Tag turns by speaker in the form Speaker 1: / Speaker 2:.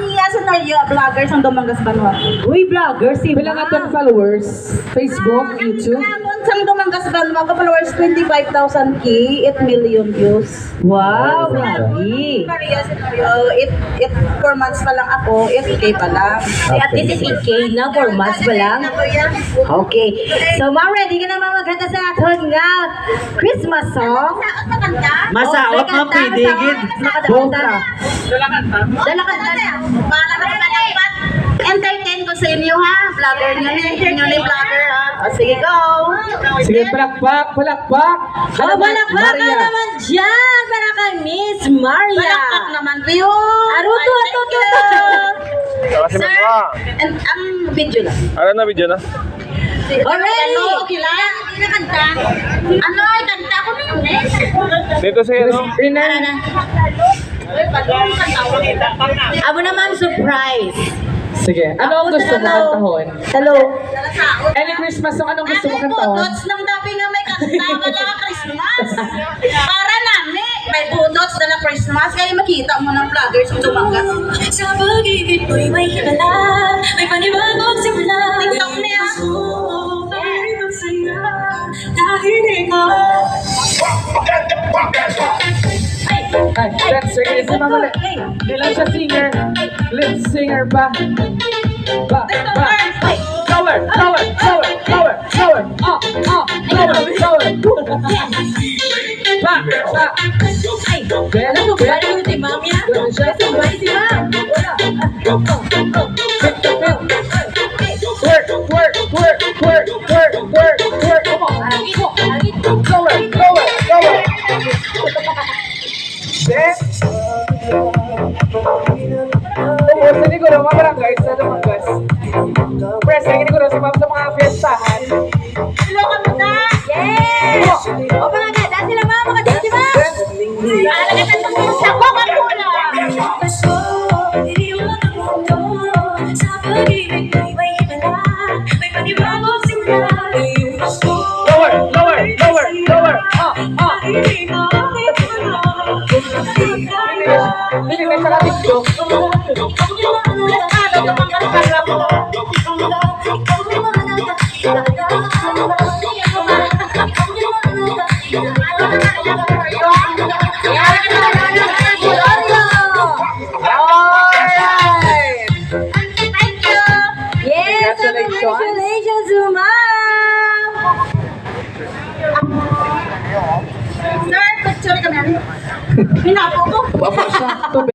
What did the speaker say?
Speaker 1: Yes, na yung vloggers ang Dumangas Vanuatu.
Speaker 2: Uy, vlogger, si
Speaker 3: Bilang atong followers, Facebook, YouTube.
Speaker 1: Sang Dumangas Vanuatu, followers 25,000 k, 8 million views.
Speaker 2: Wow, grabe.
Speaker 1: Maria Scenario, 4 months pa lang ako, 8K pa lang.
Speaker 2: At this is 8K na, 4 months pa lang. Okay. So, ma'am, ready ka na magkanta sa aton nga Christmas song?
Speaker 4: Masaot na pidigid.
Speaker 2: Bongga.
Speaker 1: Dala ka na. Para magpalapat. Entertain ko sa inyo ha. Vlogger nyo ni vlogger ha. O, sige, go.
Speaker 3: Sige, palakpak, palakpak.
Speaker 2: Oh, balakbak ka naman dyan para kay Miss Maria.
Speaker 1: Balakpak naman view.
Speaker 2: Aruto, aruto.
Speaker 1: Sir, and ang video lang.
Speaker 5: Ano na video na?
Speaker 2: Already.
Speaker 1: Ano, okay lang? Kanta. Ano, kanta ko na yung next.
Speaker 5: Dito sa ano?
Speaker 3: Rinan.
Speaker 2: Abo naman surprise.
Speaker 3: Sige, ano ang gusto mo kantahon?
Speaker 2: Hello.
Speaker 3: Any Christmas song, anong gusto mo kantahon?
Speaker 1: Budots ng tabi nga may kanta wala Christmas. Para namin, may budots na Christmas. Kaya makita mo ng vloggers yung Dumangas.
Speaker 6: Sa pag-ibig mo'y may himala, may panibagong simula.
Speaker 1: TikTok na yan.
Speaker 6: Pag-ibig saya, dahil ikaw.
Speaker 3: Ay, dancer, kasi si Mama Ilan siya singer? Lead singer ba? Ba. Flower, flower, flower, flower, flower. Flower, flower. Ba.
Speaker 2: Alam mo ba yung si Ma'am yan? Kasi ba si Ma'am?
Speaker 3: Work, work, work, work, work, work, work. Come on. Flower, flower, flower. Umuwi siguro mga barangay sa Dumangas. Press, siguro sa mga fiestahan.
Speaker 1: Hello, kamusta?
Speaker 2: Yes! O mga ganda sila Ma'am, mga di ba?
Speaker 1: Alagay na sa Coca-Cola.
Speaker 6: Pasko, diriwang ang mundo. Sa pag-ibig mo'y may himala, may panibagong simula. Ngayong Pasko,
Speaker 3: Lower, lower, lower, lower.
Speaker 6: dahil ikaw ay wala.
Speaker 3: Hindi ka sa TikTok.
Speaker 1: Ano, Dumangas Vanuatu.